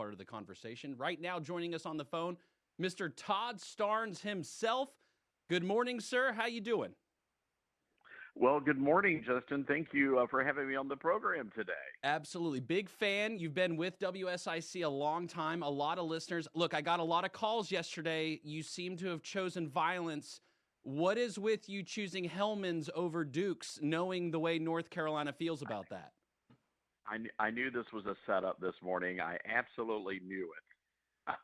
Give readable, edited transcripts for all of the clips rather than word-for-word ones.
part of the conversation. Right now, joining us on the phone, Mr. Todd Starnes himself. Good morning, sir. How you doing? Well, good morning, Justin. Thank you for having me on the program today. Absolutely. Big fan. You've been with WSIC a long time, a lot of listeners. Look, I got a lot of calls yesterday. You seem to have chosen violence. What is with you choosing Hellman's over Dukes, knowing the way North Carolina feels about that? I knew this was a setup this morning. I absolutely knew it.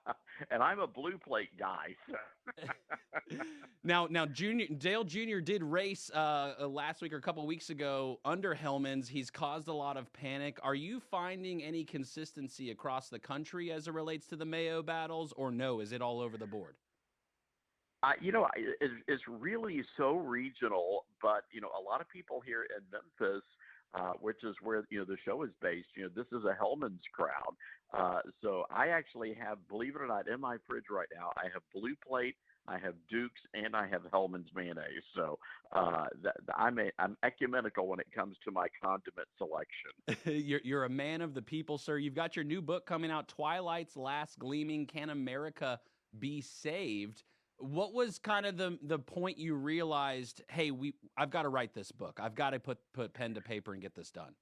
And I'm a blue plate guy. So. Now, Dale Jr. did race last week or a couple of weeks ago under Hellman's. He's caused a lot of panic. Are you finding any consistency across the country as it relates to the Mayo battles, or no? Is it all over the board? It's really so regional, but, a lot of people here in Memphis, which is where, the show is based, this is a Hellman's crowd. So I actually have, believe it or not, in my fridge right now, I have Blue Plate, I have Duke's, and I have Hellman's mayonnaise. So I'm ecumenical when it comes to my condiment selection. You're a man of the people, sir. You've got your new book coming out, Twilight's Last Gleaming, Can America Be Saved? What was kind of the point you realized, hey, I've got to write this book. I've got to put pen to paper and get this done?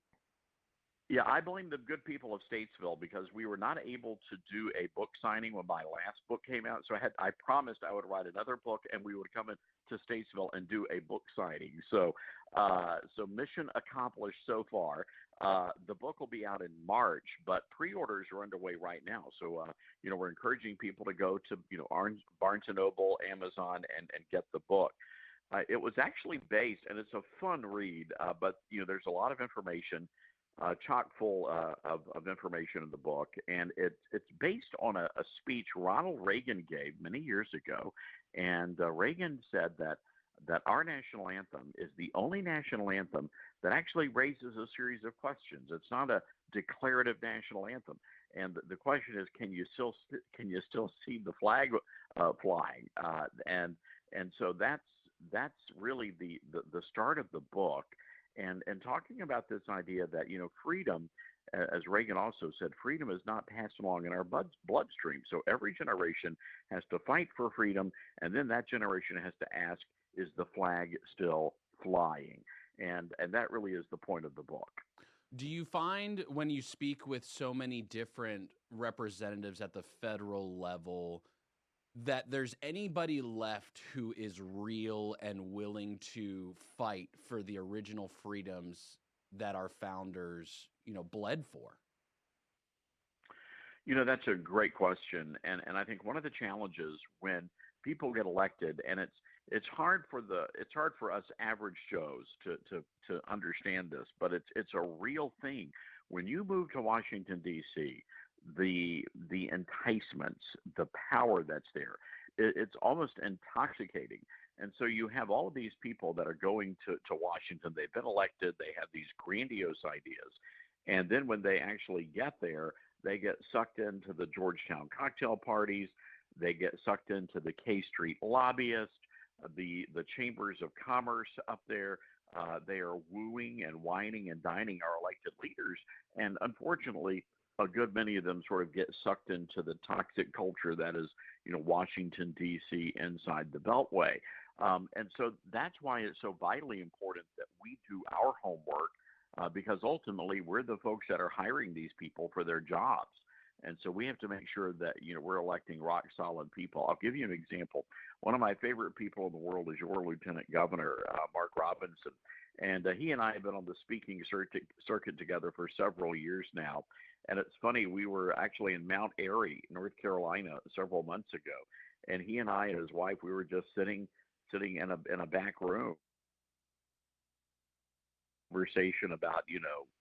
Yeah, I blame the good people of Statesville because we were not able to do a book signing when my last book came out. So I promised I would write another book and we would come into Statesville and do a book signing. So mission accomplished so far. The book will be out in March, but pre-orders are underway right now. So we're encouraging people to go to Barnes and Noble, Amazon, and get the book. It was actually based, and it's a fun read, but there's a lot of information. Chock full of information in the book, and it's based on a speech Ronald Reagan gave many years ago, and Reagan said that our national anthem is the only national anthem that actually raises a series of questions. It's not a declarative national anthem, and the question is, can you still see the flag flying? And so that's really the start of the book. And talking about this idea that, freedom, as Reagan also said, freedom is not passed along in our bloodstream. So every generation has to fight for freedom, and then that generation has to ask, is the flag still flying? And that really is the point of the book. Do you find when you speak with so many different representatives at the federal level that there's anybody left who is real and willing to fight for the original freedoms that our founders, bled for? That's a great question. And I think one of the challenges when people get elected, and it's hard for us average Joes to understand this, but it's a real thing. When you move to Washington, D.C., the enticements, the power that's there, it's almost intoxicating. And so you have all of these people that are going to Washington. They've been elected. They have these grandiose ideas. And then when they actually get there, they get sucked into the Georgetown cocktail parties. They get sucked into the K Street lobbyists, the chambers of commerce up there. They are wooing and whining and dining our elected leaders. And unfortunately, a good many of them sort of get sucked into the toxic culture that is, Washington, D.C., inside the Beltway. And so that's why it's so vitally important that we do our homework, because ultimately we're the folks that are hiring these people for their jobs. And so we have to make sure that, we're electing rock solid people. I'll give you an example. One of my favorite people in the world is your Lieutenant Governor, Mark Robinson. And he and I have been on the speaking circuit together for several years now. And it's funny, we were actually in Mount Airy, North Carolina, several months ago. And he and I and his wife, we were just sitting in a back room, conversation about,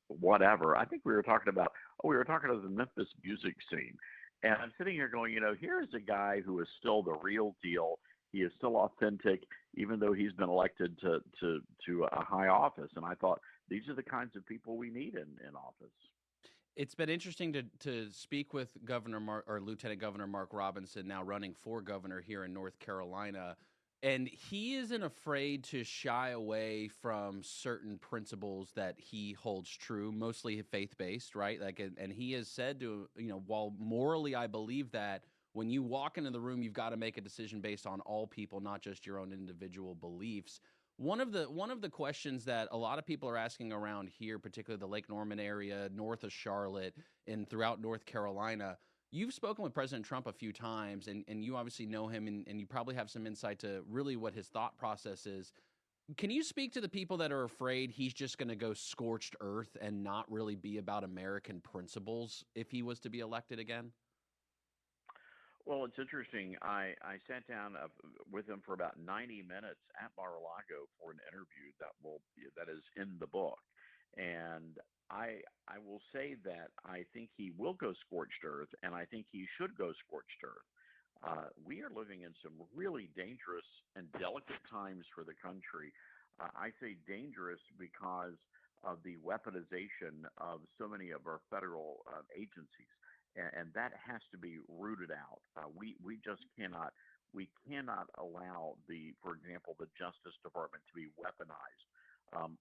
whatever. I think we were talking about the Memphis music scene. And I'm sitting here going, here's a guy who is still the real deal. He is still authentic, even though he's been elected to a high office. And I thought, these are the kinds of people we need in office. It's been interesting to speak with Lieutenant Governor Mark Robinson, now running for governor here in North Carolina. and he isn't afraid to shy away from certain principles that he holds true, mostly faith-based, right? Like, and he has said to, while morally I believe that when you walk into the room, you've got to make a decision based on all people, not just your own individual beliefs. One of the questions that a lot of people are asking around here, particularly the Lake Norman area, north of Charlotte, and throughout North Carolina. You've spoken with President Trump a few times, and you obviously know him, and you probably have some insight to really what his thought process is. Can you speak to the people that are afraid he's just going to go scorched earth and not really be about American principles if he was to be elected again? Well, it's interesting. I sat down with him for about 90 minutes at Mar-a-Lago for an interview that is in the book, and I will say that I think he will go scorched earth, and I think he should go scorched earth. We are living in some really dangerous and delicate times for the country. I say dangerous because of the weaponization of so many of our federal agencies, and that has to be rooted out. We just cannot allow for example, the Justice Department to be weaponized.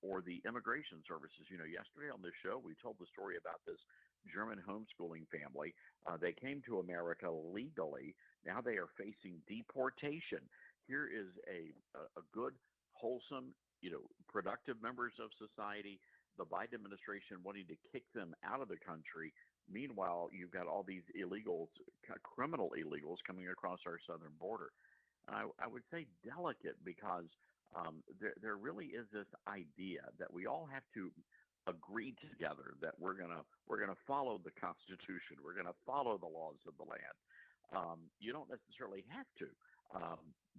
Or the immigration services. Yesterday on this show, we told the story about this German homeschooling family. They came to America legally. Now they are facing deportation. Here is a good, wholesome, productive members of society. The Biden administration wanting to kick them out of the country. Meanwhile, you've got all these illegals, criminal illegals, coming across our southern border. I would say delicate because there really is this idea that we all have to agree together that we're gonna follow the Constitution, we're gonna follow the laws of the land. You don't necessarily have to,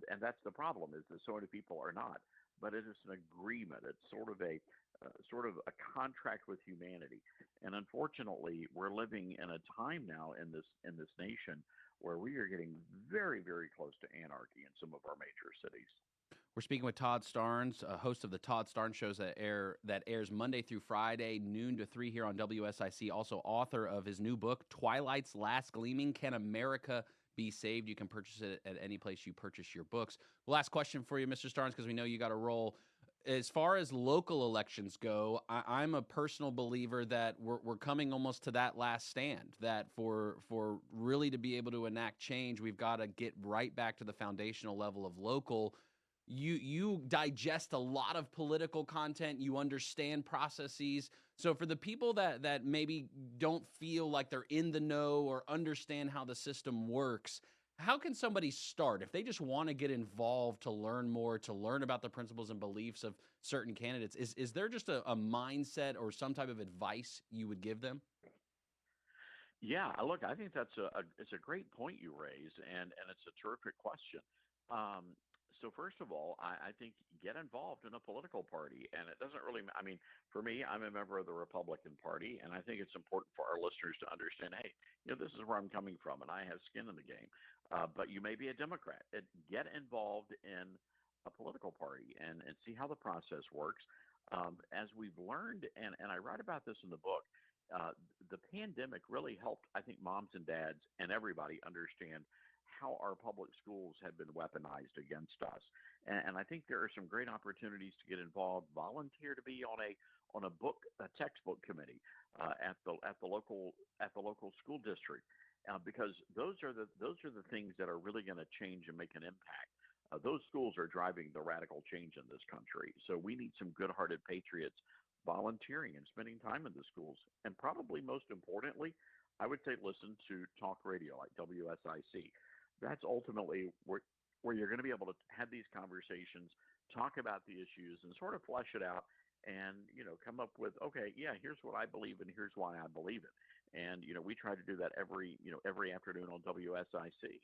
and that's the problem is that so many people are not. But it is an agreement. It's sort of a contract with humanity. And unfortunately, we're living in a time now in this nation where we are getting very, very close to anarchy in some of our major cities. We're speaking with Todd Starnes, a host of the Todd Starnes shows that airs Monday through Friday, noon to 3 here on WSIC. Also author of his new book, Twilight's Last Gleaming: Can America Be Saved? You can purchase it at any place you purchase your books. Last question for you, Mr. Starnes, because we know you got to roll. As far as local elections go, I'm a personal believer that we're coming almost to that last stand. That for really to be able to enact change, we've got to get right back to the foundational level of local. You digest a lot of political content, you understand processes. So for the people that maybe don't feel like they're in the know or understand how the system works, how can somebody start if they just want to get involved, to learn more, to learn about the principles and beliefs of certain candidates? Is there just a mindset or some type of advice you would give them? Yeah, look, I think it's a great point you raised, and it's a terrific question. Um, so first of all, I think get involved in a political party, and it doesn't really. I mean, for me, I'm a member of the Republican Party, and I think it's important for our listeners to understand. Hey, this is where I'm coming from, and I have skin in the game. But you may be a Democrat. Get involved in a political party and see how the process works. As we've learned, and I write about this in the book, uh, the pandemic really helped, I think, moms and dads and everybody understand how our public schools have been weaponized against us. And I think there are some great opportunities to get involved, volunteer to be on a textbook committee at the local school district, because those are the things that are really going to change and make an impact. Those schools are driving the radical change in this country. So we need some good-hearted patriots volunteering and spending time in the schools. And probably most importantly, I would say listen to talk radio like WSIC. That's ultimately where you're going to be able to have these conversations, talk about the issues, and sort of flesh it out, and come up with, okay, yeah, here's what I believe and here's why I believe it. And we try to do that every afternoon on WSIC.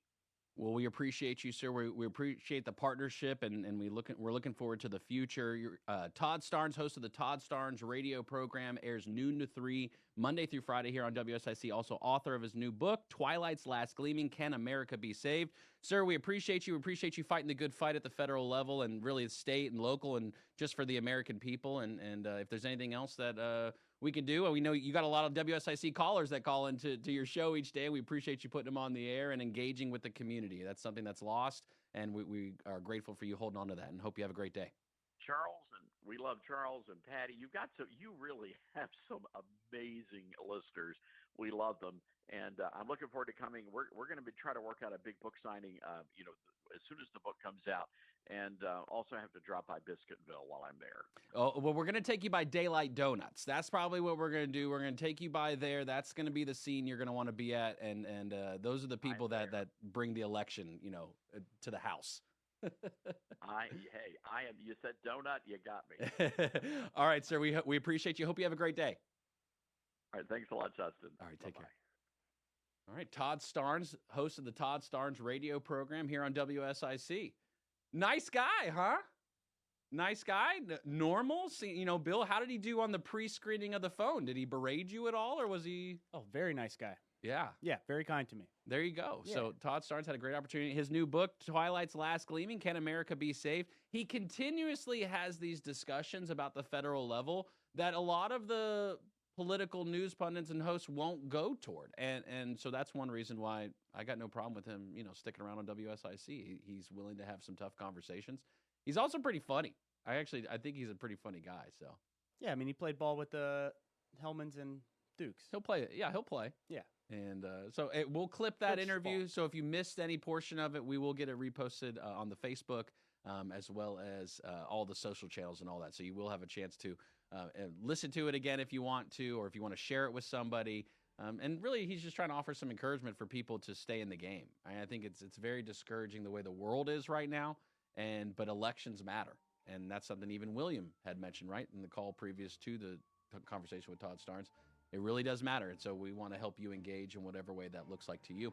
Well, we appreciate you, sir. We appreciate the partnership, and we're looking forward to the future. Todd Starnes, host of the Todd Starnes radio program, airs noon to 3, Monday through Friday here on WSIC. Also author of his new book, Twilight's Last Gleaming: Can America Be Saved? Sir, we appreciate you. We appreciate you fighting the good fight at the federal level and really state and local and just for the American people. And if there's anything else that we can do. And we know you got a lot of WSIC callers that call into your show each day. We appreciate you putting them on the air and engaging with the community. That's something that's lost, and we are grateful for you holding on to that, and hope you have a great day. Charles, and we love Charles and Patty. You really have some amazing listeners. We love them, and I'm looking forward to coming. We're going to try to work out a big book signing, as soon as the book comes out, and also have to drop by Biscuitville while I'm there. Oh, well, we're going to take you by Daylight Donuts. That's probably what we're going to do. We're going to take you by there. That's going to be the scene you're going to want to be at, and those are the people that bring the election, to the House. You said donut, you got me. All right, sir. We appreciate you. Hope you have a great day. All right, thanks a lot, Justin. All right, take care. All right, Todd Starnes, host of the Todd Starnes radio program here on WSIC. Nice guy, huh? Nice guy, normal. See, Bill, how did he do on the pre-screening of the phone? Did he berate you at all, or was he? Oh, very nice guy. Yeah. Yeah, very kind to me. There you go. Yeah. So Todd Starnes had a great opportunity. His new book, Twilight's Last Gleaming, Can America Be Saved? He continuously has these discussions about the federal level that a lot of the political news pundits and hosts won't go toward. And so that's one reason why I got no problem with him, sticking around on WSIC. He's willing to have some tough conversations. He's also pretty funny. I think he's a pretty funny guy. So yeah, I mean, he played ball with the Hellmans and Dukes. He'll play. Yeah, he'll play. Yeah. And so we'll clip that interview. So if you missed any portion of it, we will get it reposted on the Facebook, as well as all the social channels and all that. So you will have a chance to listen to it again if you want to, or if you want to share it with somebody. And really, he's just trying to offer some encouragement for people to stay in the game. I think it's very discouraging the way the world is right now, but elections matter. And that's something even William had mentioned, right, in the call previous to the conversation with Todd Starnes. It really does matter, and so we want to help you engage in whatever way that looks like to you.